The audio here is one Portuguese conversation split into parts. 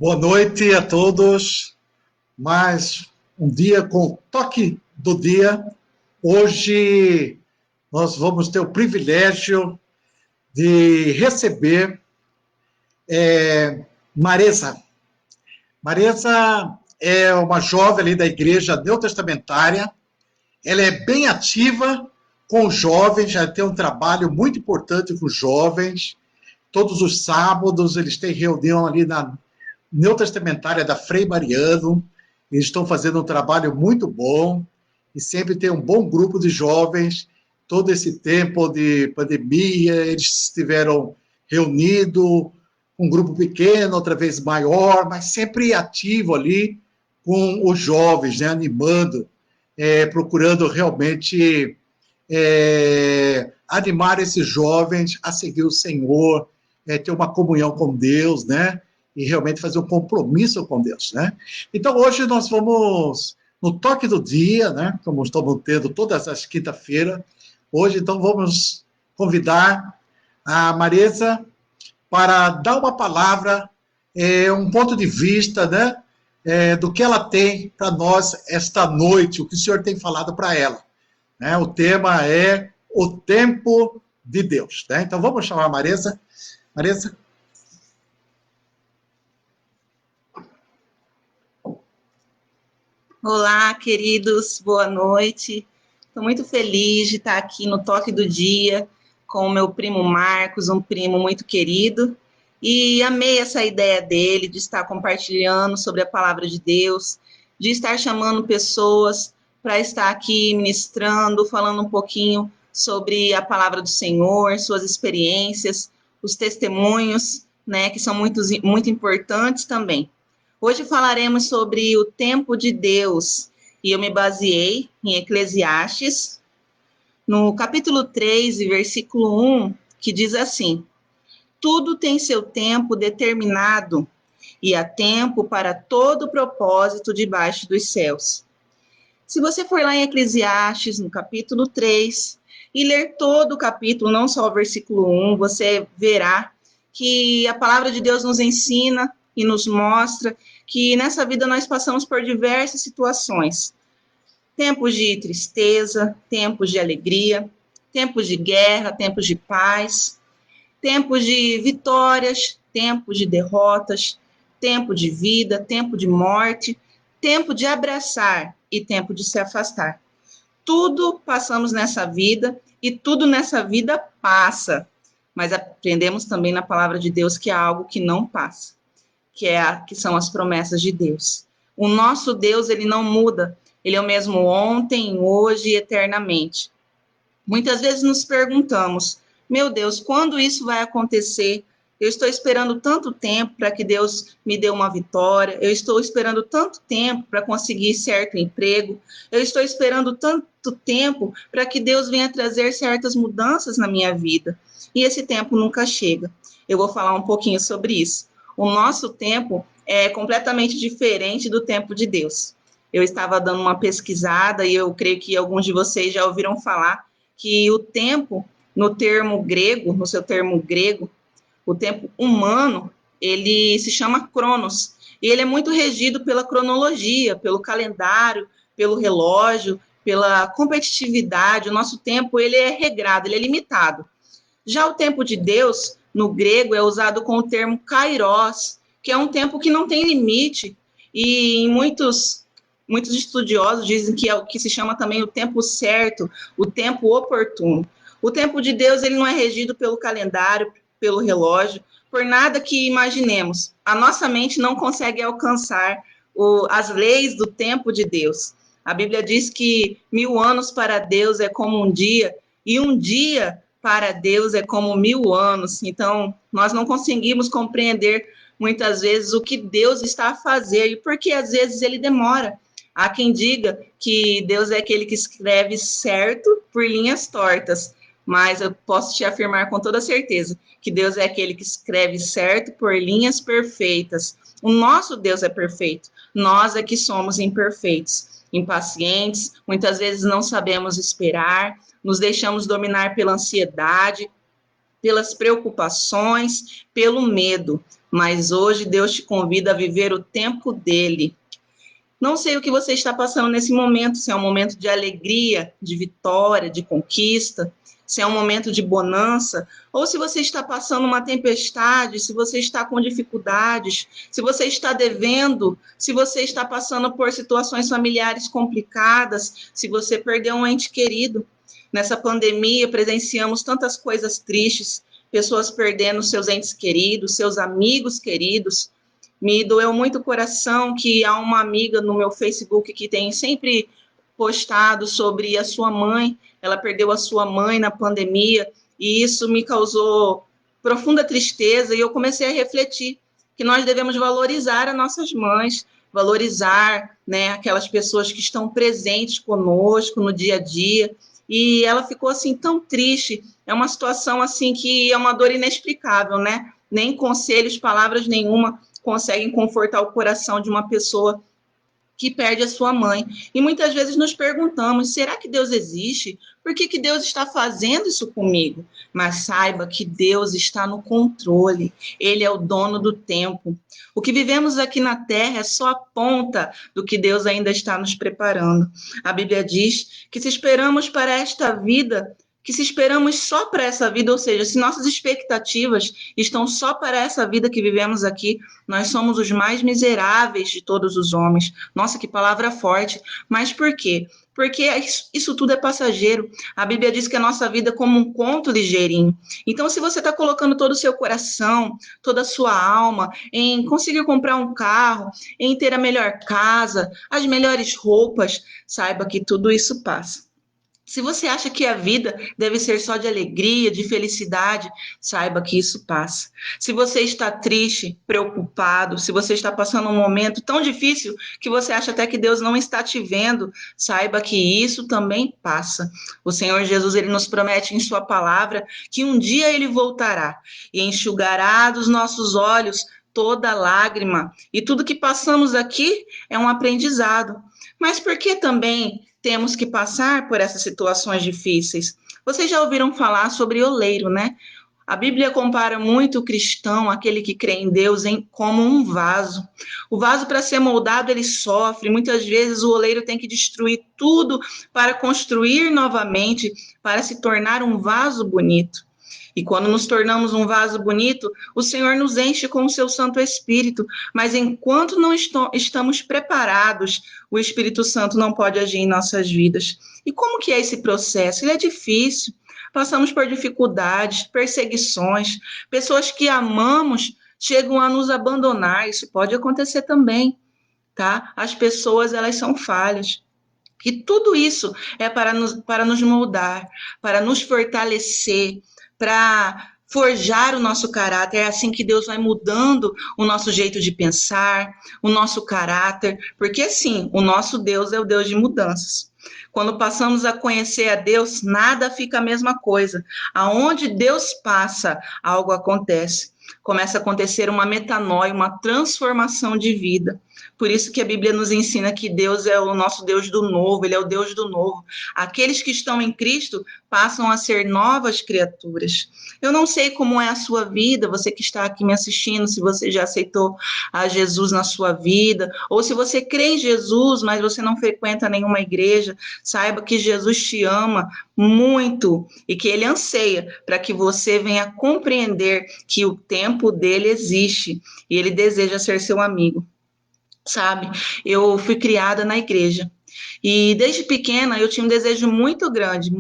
Boa noite a todos. Mais um dia com o toque do dia. Hoje nós vamos ter o privilégio de receber Maresa. Maresa é uma jovem ali da igreja neotestamentária. Ela é bem ativa com os jovens, já tem um trabalho muito importante com os jovens. Todos os sábados eles têm reunião ali na neotestamentária da Frei Mariano. Eles estão fazendo um trabalho muito bom e sempre tem um bom grupo de jovens. Todo esse tempo de pandemia, eles estiveram reunidos, um grupo pequeno, outra vez maior, mas sempre ativo ali com os jovens, né, animando, procurando realmente animar esses jovens a seguir o Senhor, ter uma comunhão com Deus, né? E realmente fazer um compromisso com Deus, né? Então, hoje nós vamos, no toque do dia, né? Como estamos tendo todas as quinta-feiras, hoje, então, vamos convidar a Maresa para dar uma palavra, um ponto de vista, né? Do que ela tem para nós esta noite, o que o Senhor tem falado para ela. Né? O tema é o tempo de Deus. Né? Então, vamos chamar a Maresa. Maresa? Olá, queridos, boa noite. Estou muito feliz de estar aqui no Toque do Dia com o meu primo Marcos, um primo muito querido, e amei essa ideia dele de estar compartilhando sobre a palavra de Deus, de estar chamando pessoas para estar aqui ministrando, falando um pouquinho sobre a palavra do Senhor, suas experiências, os testemunhos, né, que são muito importantes também. Hoje falaremos sobre o tempo de Deus, e eu me baseei em Eclesiastes, no capítulo 3, versículo 1, que diz assim: tudo tem seu tempo determinado, e há tempo para todo propósito debaixo dos céus. Se você for lá em Eclesiastes, no capítulo 3, e ler todo o capítulo, não só o versículo 1, você verá que a palavra de Deus nos ensina e nos mostra que nessa vida nós passamos por diversas situações. Tempos de tristeza, tempos de alegria, tempos de guerra, tempos de paz, tempos de vitórias, tempos de derrotas, tempo de vida, tempo de morte, tempo de abraçar e tempo de se afastar. Tudo passamos nessa vida e tudo nessa vida passa, mas aprendemos também na palavra de Deus que há algo que não passa, que são as promessas de Deus. O nosso Deus, ele não muda, ele é o mesmo ontem, hoje e eternamente. Muitas vezes nos perguntamos, meu Deus, quando isso vai acontecer? Eu estou esperando tanto tempo para que Deus me dê uma vitória, eu estou esperando tanto tempo para conseguir certo emprego, eu estou esperando tanto tempo para que Deus venha trazer certas mudanças na minha vida. E esse tempo nunca chega. Eu vou falar um pouquinho sobre isso. O nosso tempo é completamente diferente do tempo de Deus. Eu estava dando uma pesquisada e eu creio que alguns de vocês já ouviram falar que o tempo, no termo grego, no seu termo grego, o tempo humano, ele se chama cronos. E ele é muito regido pela cronologia, pelo calendário, pelo relógio, pela competitividade. O nosso tempo, ele é regrado, ele é limitado. Já o tempo de Deus, no grego, é usado com o termo kairos, que é um tempo que não tem limite, e em muitos estudiosos dizem que é o que se chama também o tempo certo, o tempo oportuno. O tempo de Deus, ele não é regido pelo calendário, pelo relógio, por nada que imaginemos. A nossa mente não consegue alcançar as leis do tempo de Deus. A Bíblia diz que 1000 anos para Deus é como um dia, e um dia para Deus é como 1000 anos. Então, nós não conseguimos compreender muitas vezes o que Deus está a fazer e por que às vezes ele demora. Há quem diga que Deus é aquele que escreve certo por linhas tortas, mas eu posso te afirmar com toda certeza que Deus é aquele que escreve certo por linhas perfeitas. O nosso Deus é perfeito, nós é que somos imperfeitos, impacientes, muitas vezes não sabemos esperar, nos deixamos dominar pela ansiedade, pelas preocupações, pelo medo. Mas hoje Deus te convida a viver o tempo dele. Não sei o que você está passando nesse momento, se é um momento de alegria, de vitória, de conquista, se é um momento de bonança, ou se você está passando uma tempestade, se você está com dificuldades, se você está devendo, se você está passando por situações familiares complicadas, se você perdeu um ente querido. Nessa pandemia, presenciamos tantas coisas tristes, pessoas perdendo seus entes queridos, seus amigos queridos. Me doeu muito o coração que há uma amiga no meu Facebook que tem sempre postado sobre a sua mãe. Ela perdeu a sua mãe na pandemia e isso me causou profunda tristeza e eu comecei a refletir que nós devemos valorizar as nossas mães, valorizar, né, aquelas pessoas que estão presentes conosco no dia a dia. E ela ficou assim tão triste. É uma situação assim que é uma dor inexplicável, né? Nem conselhos, palavras nenhuma conseguem confortar o coração de uma pessoa que perde a sua mãe. E muitas vezes nos perguntamos, será que Deus existe? Por que Deus está fazendo isso comigo? Mas saiba que Deus está no controle. Ele é o dono do tempo. O que vivemos aqui na Terra é só a ponta do que Deus ainda está nos preparando. A Bíblia diz que se esperamos para esta vida, que se esperamos só para essa vida, ou seja, se nossas expectativas estão só para essa vida que vivemos aqui, nós somos os mais miseráveis de todos os homens. Nossa, que palavra forte. Mas por quê? Porque isso tudo é passageiro. A Bíblia diz que a nossa vida é como um conto ligeirinho. Então, se você está colocando todo o seu coração, toda a sua alma em conseguir comprar um carro, em ter a melhor casa, as melhores roupas, saiba que tudo isso passa. Se você acha que a vida deve ser só de alegria, de felicidade, saiba que isso passa. Se você está triste, preocupado, se você está passando um momento tão difícil que você acha até que Deus não está te vendo, saiba que isso também passa. O Senhor Jesus, ele nos promete em sua palavra que um dia ele voltará e enxugará dos nossos olhos toda lágrima. E tudo que passamos aqui é um aprendizado. Mas por que também temos que passar por essas situações difíceis? Vocês já ouviram falar sobre oleiro, né? A Bíblia compara muito o cristão, aquele que crê em Deus, como um vaso. O vaso, para ser moldado, ele sofre. Muitas vezes o oleiro tem que destruir tudo para construir novamente, para se tornar um vaso bonito. E quando nos tornamos um vaso bonito, o Senhor nos enche com o seu Santo Espírito. Mas enquanto não estamos preparados, o Espírito Santo não pode agir em nossas vidas. E como que é esse processo? Ele é difícil. Passamos por dificuldades, perseguições. Pessoas que amamos chegam a nos abandonar. Isso pode acontecer também, tá? As pessoas, elas são falhas. E tudo isso é para nos moldar, para nos fortalecer, para forjar o nosso caráter. É assim que Deus vai mudando o nosso jeito de pensar, o nosso caráter, porque sim, o nosso Deus é o Deus de mudanças. Quando passamos a conhecer a Deus, nada fica a mesma coisa. Aonde Deus passa, algo acontece. Começa a acontecer uma metanoia, uma transformação de vida. Por isso que a Bíblia nos ensina que Deus é o nosso Deus do novo, ele é o Deus do novo. Aqueles que estão em Cristo passam a ser novas criaturas. Eu não sei como é a sua vida, você que está aqui me assistindo, se você já aceitou a Jesus na sua vida, ou se você crê em Jesus, mas você não frequenta nenhuma igreja, saiba que Jesus te ama muito e que ele anseia para que você venha compreender que o tempo dele existe e ele deseja ser seu amigo. Sabe, eu fui criada na igreja e desde pequena eu tinha um desejo muito grande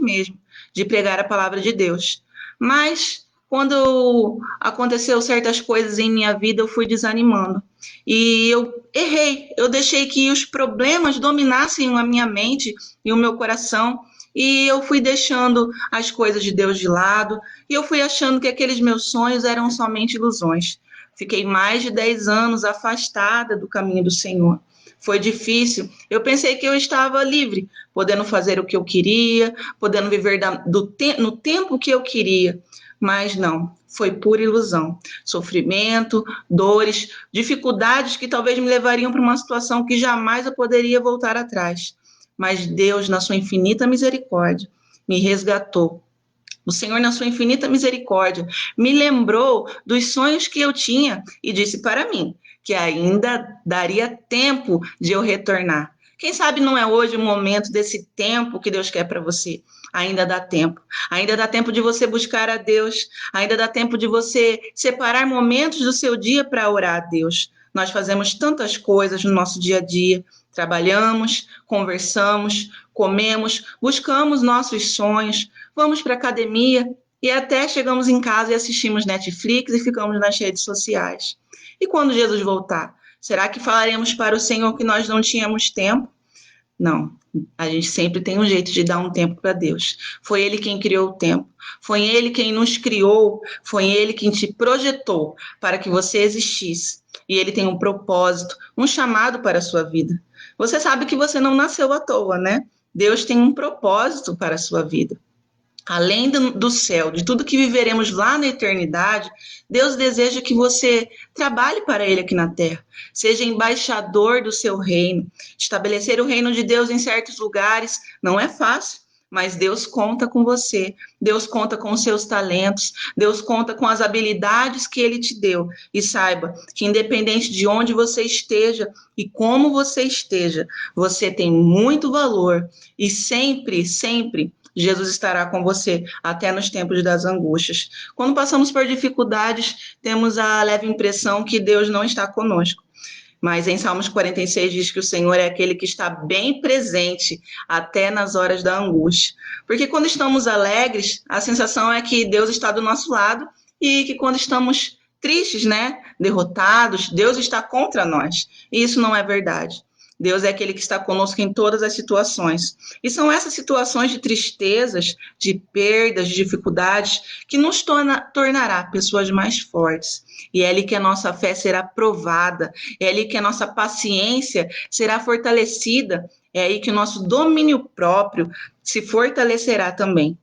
mesmo, de pregar a palavra de Deus. Mas quando aconteceu certas coisas em minha vida, eu fui desanimando e eu errei, eu deixei que os problemas dominassem a minha mente e o meu coração e eu fui deixando as coisas de Deus de lado e eu fui achando que aqueles meus sonhos eram somente ilusões. Fiquei mais de 10 anos afastada do caminho do Senhor. Foi difícil. Eu pensei que eu estava livre, podendo fazer o que eu queria, podendo viver no tempo que eu queria. Mas não, foi pura ilusão. Sofrimento, dores, dificuldades que talvez me levariam para uma situação que jamais eu poderia voltar atrás. Mas Deus, na sua infinita misericórdia, me resgatou. O Senhor, na sua infinita misericórdia, me lembrou dos sonhos que eu tinha e disse para mim que ainda daria tempo de eu retornar. Quem sabe não é hoje o momento desse tempo que Deus quer para você? Ainda dá tempo. Ainda dá tempo de você buscar a Deus. Ainda dá tempo de você separar momentos do seu dia para orar a Deus. Nós fazemos tantas coisas no nosso dia a dia. Trabalhamos, conversamos, comemos, buscamos nossos sonhos, vamos para a academia e até chegamos em casa e assistimos Netflix e ficamos nas redes sociais. E quando Jesus voltar, será que falaremos para o Senhor que nós não tínhamos tempo? Não, a gente sempre tem um jeito de dar um tempo para Deus. Foi Ele quem criou o tempo, foi Ele quem nos criou, foi Ele quem te projetou para que você existisse. E Ele tem um propósito, um chamado para a sua vida. Você sabe que você não nasceu à toa, né? Deus tem um propósito para a sua vida. Além do céu, de tudo que viveremos lá na eternidade, Deus deseja que você trabalhe para Ele aqui na terra, seja embaixador do seu reino. Estabelecer o reino de Deus em certos lugares não é fácil, mas Deus conta com você, Deus conta com os seus talentos, Deus conta com as habilidades que Ele te deu. E saiba que independente de onde você esteja e como você esteja, você tem muito valor e sempre, sempre Jesus estará com você até nos tempos das angústias. Quando passamos por dificuldades, temos a leve impressão que Deus não está conosco. Mas em Salmos 46 diz que o Senhor é aquele que está bem presente até nas horas da angústia. Porque quando estamos alegres, a sensação é que Deus está do nosso lado e que quando estamos tristes, né, derrotados, Deus está contra nós. E isso não é verdade. Deus é aquele que está conosco em todas as situações. E são essas situações de tristezas, de perdas, de dificuldades, que nos tornará pessoas mais fortes. E é ali que a nossa fé será provada, é ali que a nossa paciência será fortalecida, é aí que o nosso domínio próprio se fortalecerá também.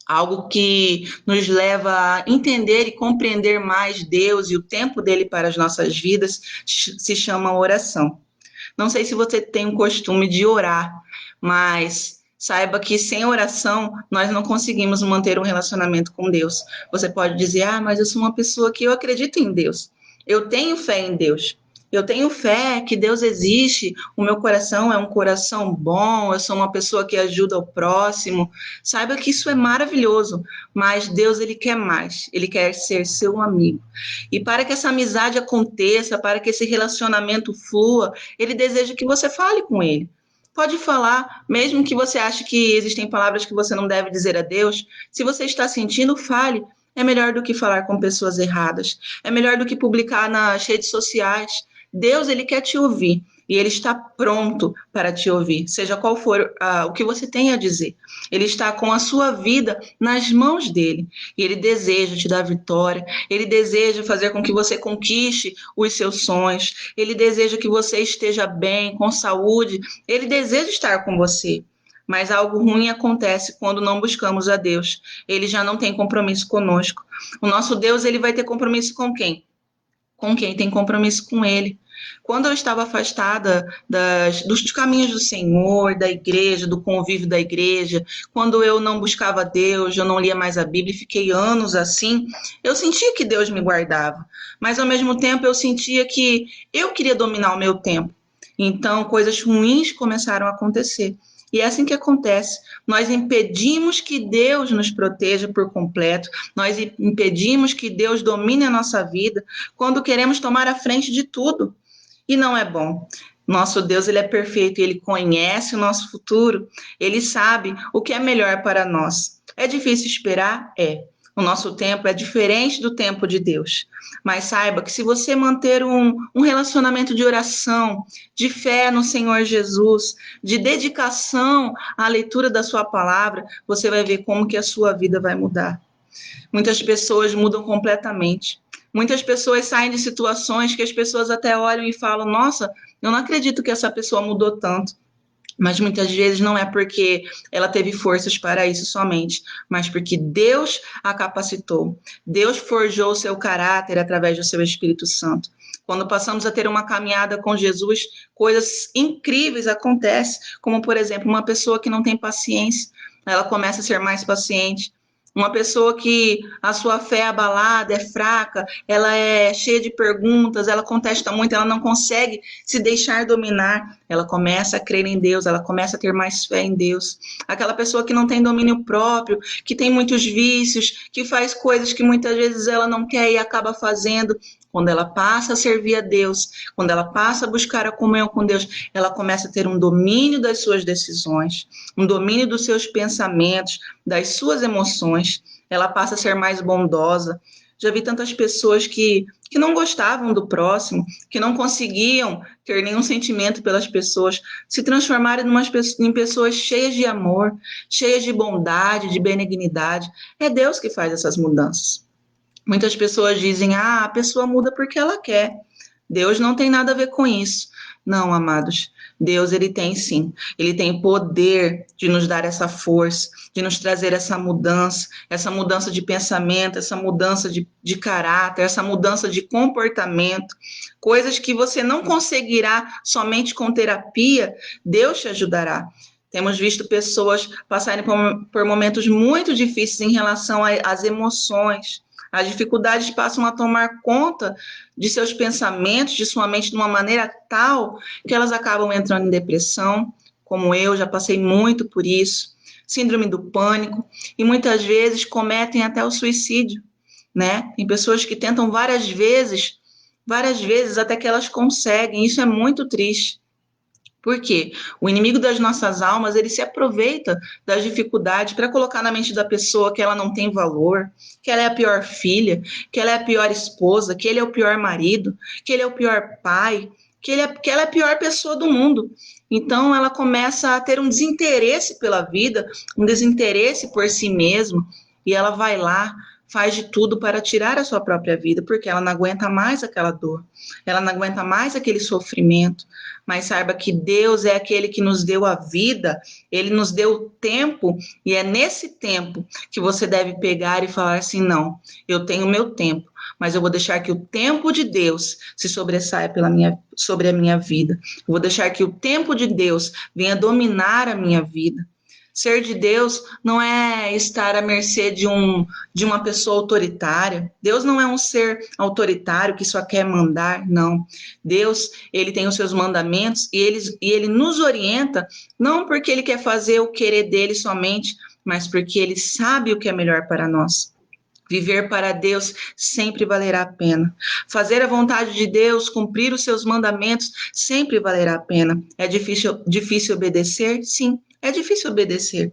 Algo que nos leva a entender e compreender mais Deus e o tempo dele para as nossas vidas se chama oração. Não sei se você tem o costume de orar, mas saiba que sem oração nós não conseguimos manter um relacionamento com Deus. Você pode dizer, mas eu sou uma pessoa que eu acredito em Deus. Eu tenho fé em Deus. Eu tenho fé que Deus existe, o meu coração é um coração bom, eu sou uma pessoa que ajuda o próximo. Saiba que isso é maravilhoso, mas Deus, Ele quer mais, Ele quer ser seu amigo. E para que essa amizade aconteça, para que esse relacionamento flua, Ele deseja que você fale com Ele. Pode falar, mesmo que você ache que existem palavras que você não deve dizer a Deus, se você está sentindo, fale. É melhor do que falar com pessoas erradas, é melhor do que publicar nas redes sociais. Deus, Ele quer te ouvir e Ele está pronto para te ouvir, seja qual for o que você tem a dizer. Ele está com a sua vida nas mãos dEle e Ele deseja te dar vitória, Ele deseja fazer com que você conquiste os seus sonhos, Ele deseja que você esteja bem, com saúde, Ele deseja estar com você. Mas algo ruim acontece quando não buscamos a Deus. Ele já não tem compromisso conosco. O nosso Deus, ele vai ter compromisso com quem? Com quem tem compromisso com Ele. Quando eu estava afastada dos caminhos do Senhor, da igreja, do convívio da igreja, quando eu não buscava Deus, eu não lia mais a Bíblia e fiquei anos assim, eu sentia que Deus me guardava, mas ao mesmo tempo eu sentia que eu queria dominar o meu tempo. Então, coisas ruins começaram a acontecer. E é assim que acontece. Nós impedimos que Deus nos proteja por completo, nós impedimos que Deus domine a nossa vida quando queremos tomar a frente de tudo. E não é bom. Nosso Deus, ele é perfeito, ele conhece o nosso futuro, ele sabe o que é melhor para nós. É difícil esperar? É. O nosso tempo é diferente do tempo de Deus. Mas saiba que se você manter um relacionamento de oração, de fé no Senhor Jesus, de dedicação à leitura da sua palavra, você vai ver como que a sua vida vai mudar. Muitas pessoas mudam completamente. Muitas pessoas saem de situações que as pessoas até olham e falam, nossa, eu não acredito que essa pessoa mudou tanto. Mas muitas vezes não é porque ela teve forças para isso somente, mas porque Deus a capacitou. Deus forjou o seu caráter através do seu Espírito Santo. Quando passamos a ter uma caminhada com Jesus, coisas incríveis acontecem, como, por exemplo, uma pessoa que não tem paciência, ela começa a ser mais paciente. Uma pessoa que a sua fé é abalada, é fraca, ela é cheia de perguntas, ela contesta muito, ela não consegue se deixar dominar, ela começa a crer em Deus, ela começa a ter mais fé em Deus. Aquela pessoa que não tem domínio próprio, que tem muitos vícios, que faz coisas que muitas vezes ela não quer e acaba fazendo, quando ela passa a servir a Deus, quando ela passa a buscar a comunhão com Deus, ela começa a ter um domínio das suas decisões, um domínio dos seus pensamentos, das suas emoções, ela passa a ser mais bondosa. Já vi tantas pessoas que não gostavam do próximo, que não conseguiam ter nenhum sentimento pelas pessoas, se transformarem em pessoas cheias de amor, cheias de bondade, de benignidade. É Deus que faz essas mudanças. Muitas pessoas dizem, a pessoa muda porque ela quer. Deus não tem nada a ver com isso. Não, amados, Deus, ele tem sim. Ele tem poder de nos dar essa força, de nos trazer essa mudança de pensamento, essa mudança de caráter, essa mudança de comportamento, coisas que você não conseguirá somente com terapia, Deus te ajudará. Temos visto pessoas passarem por momentos muito difíceis em relação às emoções. As dificuldades passam a tomar conta de seus pensamentos, de sua mente, de uma maneira tal que elas acabam entrando em depressão, como eu, já passei muito por isso, síndrome do pânico, e muitas vezes cometem até o suicídio, né? Tem pessoas que tentam várias vezes, até que elas conseguem, isso é muito triste. Por quê? O inimigo das nossas almas, ele se aproveita das dificuldades para colocar na mente da pessoa que ela não tem valor, que ela é a pior filha, que ela é a pior esposa, que ele é o pior marido, que ele é o pior pai, que ela é a pior pessoa do mundo. Então, ela começa a ter um desinteresse pela vida, um desinteresse por si mesma, e ela vai lá, faz de tudo para tirar a sua própria vida, porque ela não aguenta mais aquela dor, ela não aguenta mais aquele sofrimento. Mas saiba que Deus é aquele que nos deu a vida, ele nos deu o tempo, e é nesse tempo que você deve pegar e falar assim, não, eu tenho o meu tempo, mas eu vou deixar que o tempo de Deus se sobressaia sobre a minha vida. Eu vou deixar que o tempo de Deus venha dominar a minha vida. Ser de Deus não é estar à mercê de uma pessoa autoritária. Deus não é um ser autoritário que só quer mandar, não. Deus, ele tem os seus mandamentos e ele nos orienta, não porque ele quer fazer o querer dele somente, mas porque ele sabe o que é melhor para nós. Viver para Deus sempre valerá a pena. Fazer a vontade de Deus, cumprir os seus mandamentos, sempre valerá a pena. É difícil obedecer? Sim, é difícil obedecer,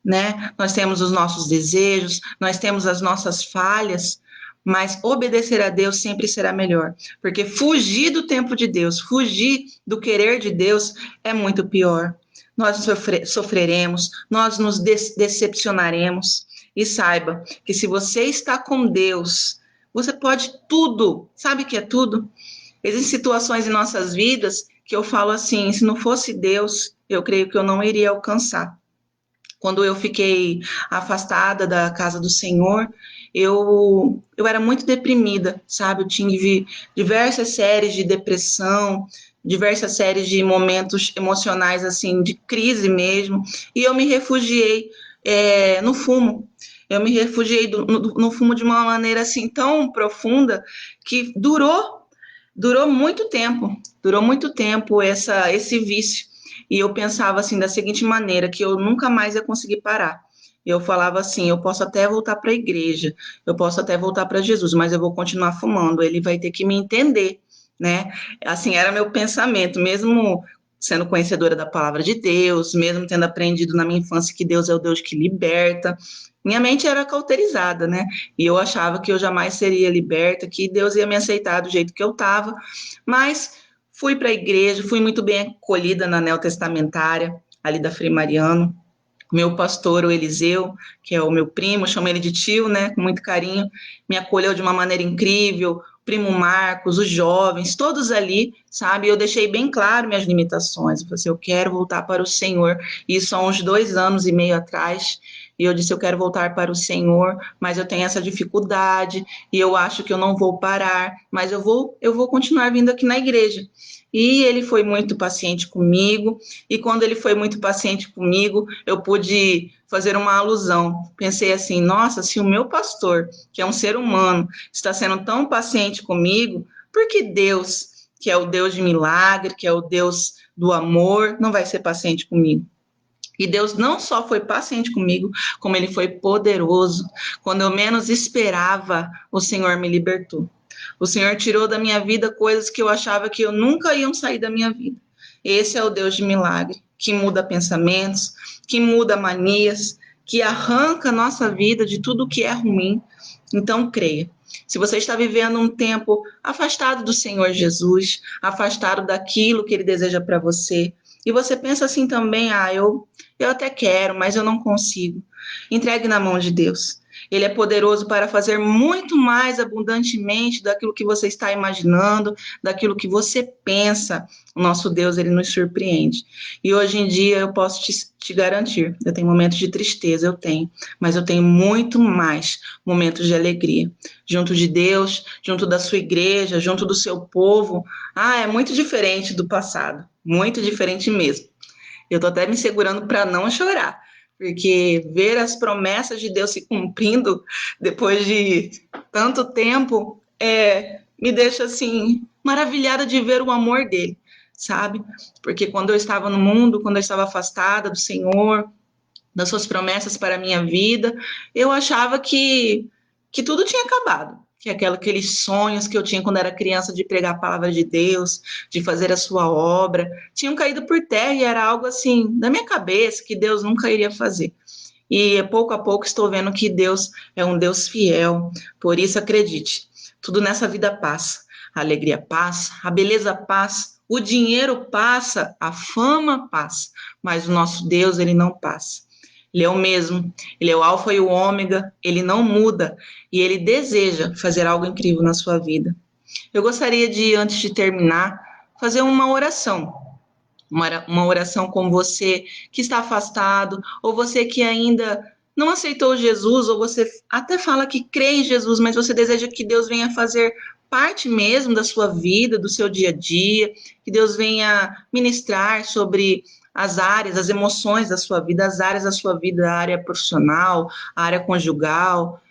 né? Nós temos os nossos desejos, nós temos as nossas falhas, mas obedecer a Deus sempre será melhor. Porque fugir do tempo de Deus, fugir do querer de Deus é muito pior. Nós sofreremos, nós nos decepcionaremos. E saiba que se você está com Deus, você pode tudo. Sabe o que é tudo? Existem situações em nossas vidas que eu falo assim, se não fosse Deus, eu creio que eu não iria alcançar. Quando eu fiquei afastada da casa do Senhor, eu era muito deprimida, sabe? Eu tive diversas séries de depressão, diversas séries de momentos emocionais, assim, de crise mesmo, e eu me refugiei no fumo. Eu me refugiei no fumo de uma maneira assim tão profunda que durou muito tempo esse vício. E eu pensava assim da seguinte maneira, que eu nunca mais ia conseguir parar. Eu falava assim, eu posso até voltar para a igreja, eu posso até voltar para Jesus, mas eu vou continuar fumando, ele vai ter que me entender, né? Assim, era meu pensamento, mesmo sendo conhecedora da palavra de Deus, mesmo tendo aprendido na minha infância que Deus é o Deus que liberta, minha mente era cauterizada, né? E eu achava que eu jamais seria liberta, que Deus ia me aceitar do jeito que eu estava, mas fui para a igreja, fui muito bem acolhida na neotestamentária, ali da Frei Mariano. Meu pastor, o Eliseu, que é o meu primo, chamo ele de tio, né, com muito carinho, me acolheu de uma maneira incrível, o primo Marcos, os jovens, todos ali, sabe, eu deixei bem claro minhas limitações, eu falei assim, eu quero voltar para o Senhor, isso há uns 2 anos e meio atrás, e eu disse, eu quero voltar para o Senhor, mas eu tenho essa dificuldade, e eu acho que eu não vou parar, mas eu vou continuar vindo aqui na igreja. E ele foi muito paciente comigo, e quando ele foi muito paciente comigo, eu pude fazer uma alusão. Pensei assim, nossa, se o meu pastor, que é um ser humano, está sendo tão paciente comigo, por que Deus, que é o Deus de milagre, que é o Deus do amor, não vai ser paciente comigo? E Deus não só foi paciente comigo, como ele foi poderoso. Quando eu menos esperava, o Senhor me libertou. O Senhor tirou da minha vida coisas que eu achava que eu nunca iam sair da minha vida. Esse é o Deus de milagre, que muda pensamentos, que muda manias, que arranca a nossa vida de tudo que é ruim. Então, creia. Se você está vivendo um tempo afastado do Senhor Jesus, afastado daquilo que Ele deseja para você, e você pensa assim também, eu até quero, mas eu não consigo. Entregue na mão de Deus. Ele é poderoso para fazer muito mais abundantemente daquilo que você está imaginando, daquilo que você pensa. O nosso Deus, ele nos surpreende. E hoje em dia eu posso te garantir, eu tenho momentos de tristeza, eu tenho, mas eu tenho muito mais momentos de alegria. Junto de Deus, junto da sua igreja, junto do seu povo. É muito diferente do passado, muito diferente mesmo. Eu estou até me segurando para não chorar, porque ver as promessas de Deus se cumprindo depois de tanto tempo me deixa assim maravilhada de ver o amor dele, sabe? Porque quando eu estava no mundo, quando eu estava afastada do Senhor, das suas promessas para a minha vida, eu achava que tudo tinha acabado. Que aqueles sonhos que eu tinha quando era criança de pregar a palavra de Deus, de fazer a sua obra, tinham caído por terra e era algo assim, da minha cabeça, que Deus nunca iria fazer. E pouco a pouco estou vendo que Deus é um Deus fiel, por isso acredite, tudo nessa vida passa. A alegria passa, a beleza passa, o dinheiro passa, a fama passa, mas o nosso Deus, ele não passa. Ele é o mesmo, ele é o alfa e o ômega, ele não muda e ele deseja fazer algo incrível na sua vida. Eu gostaria de, antes de terminar, fazer uma oração. Uma oração com você que está afastado, ou você que ainda não aceitou Jesus, ou você até fala que crê em Jesus, mas você deseja que Deus venha fazer parte mesmo da sua vida, do seu dia a dia, que Deus venha ministrar sobre as áreas, as emoções da sua vida, as áreas da sua vida, a área profissional, a área conjugal,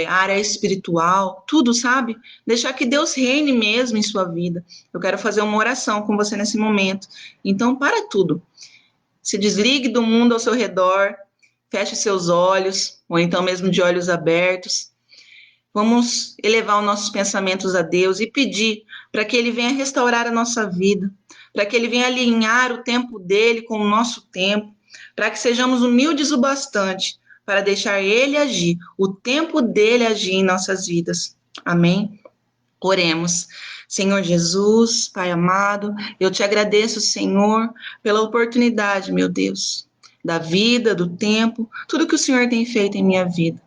a área espiritual, tudo, sabe? Deixar que Deus reine mesmo em sua vida. Eu quero fazer uma oração com você nesse momento. Então, para tudo. Se desligue do mundo ao seu redor, feche seus olhos, ou então mesmo de olhos abertos. Vamos elevar os nossos pensamentos a Deus e pedir para que Ele venha restaurar a nossa vida, para que Ele venha alinhar o tempo dEle com o nosso tempo, para que sejamos humildes o bastante para deixar Ele agir, o tempo dEle agir em nossas vidas. Amém? Oremos. Senhor Jesus, Pai amado, eu te agradeço, Senhor, pela oportunidade, meu Deus, da vida, do tempo, tudo que o Senhor tem feito em minha vida.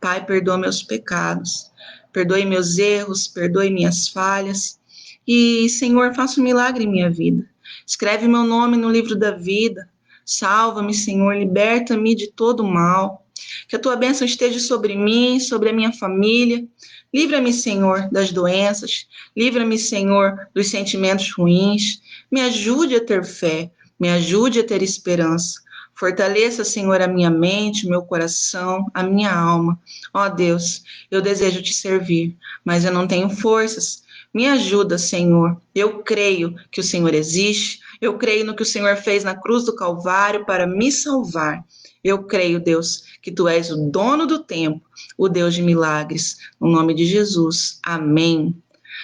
Pai, perdoa meus pecados, perdoe meus erros, perdoe minhas falhas e, Senhor, faça um milagre em minha vida. Escreve meu nome no livro da vida, salva-me, Senhor, liberta-me de todo mal, que a tua bênção esteja sobre mim, sobre a minha família. Livra-me, Senhor, das doenças, livra-me, Senhor, dos sentimentos ruins, me ajude a ter fé, me ajude a ter esperança. Fortaleça, Senhor, a minha mente, o meu coração, a minha alma. Ó Deus, eu desejo te servir, mas eu não tenho forças. Me ajuda, Senhor. Eu creio que o Senhor existe, eu creio no que o Senhor fez na cruz do Calvário para me salvar. Eu creio, Deus, que tu és o dono do tempo, o Deus de milagres. No nome de Jesus. Amém.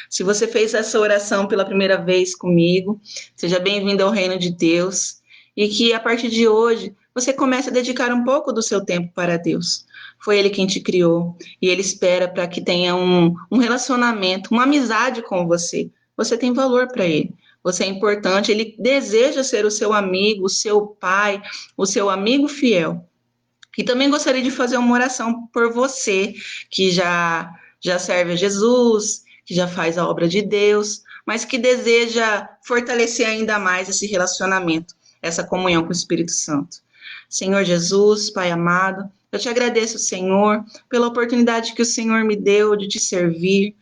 Se você fez essa oração pela primeira vez comigo, seja bem-vindo ao reino de Deus. E que a partir de hoje você comece a dedicar um pouco do seu tempo para Deus. Foi Ele quem te criou e Ele espera para que tenha um relacionamento, uma amizade com você. Você tem valor para Ele, você é importante, Ele deseja ser o seu amigo, o seu pai, o seu amigo fiel. E também gostaria de fazer uma oração por você que já serve a Jesus, que já faz a obra de Deus, mas que deseja fortalecer ainda mais esse relacionamento, essa comunhão com o Espírito Santo. Senhor Jesus, Pai amado, eu te agradeço, Senhor, pela oportunidade que o Senhor me deu de te servir,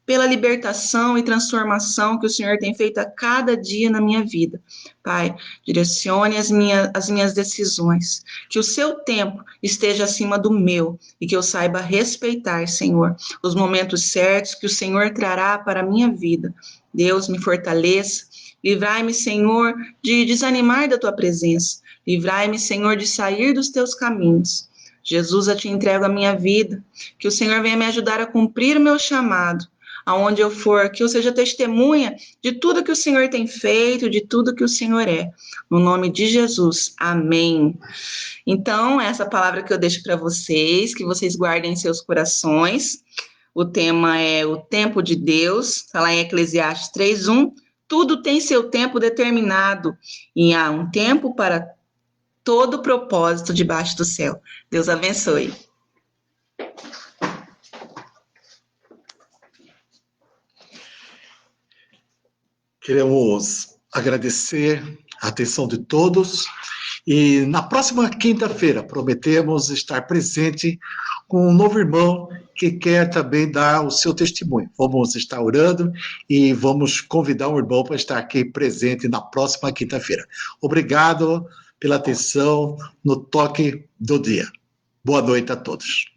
pela libertação e transformação que o Senhor tem feito a cada dia na minha vida. Pai, direcione as minhas decisões, que o seu tempo esteja acima do meu e que eu saiba respeitar, Senhor, os momentos certos que o Senhor trará para a minha vida. Deus, me fortaleça, livrai-me, Senhor, de desanimar da tua presença, livrai-me, Senhor, de sair dos teus caminhos. Jesus, eu te entrego a minha vida, que o Senhor venha me ajudar a cumprir o meu chamado, aonde eu for, que eu seja testemunha de tudo que o Senhor tem feito, de tudo que o Senhor é. No nome de Jesus, amém. Então, essa palavra que eu deixo para vocês, que vocês guardem em seus corações. O tema é o tempo de Deus, está lá em Eclesiastes 3:1. Tudo tem seu tempo determinado, e há um tempo para todo propósito debaixo do céu. Deus abençoe. Queremos agradecer a atenção de todos e na próxima quinta-feira prometemos estar presente com um novo irmão que quer também dar o seu testemunho. Vamos estar orando e vamos convidar um irmão para estar aqui presente na próxima quinta-feira. Obrigado pela atenção no Toque do Dia. Boa noite a todos.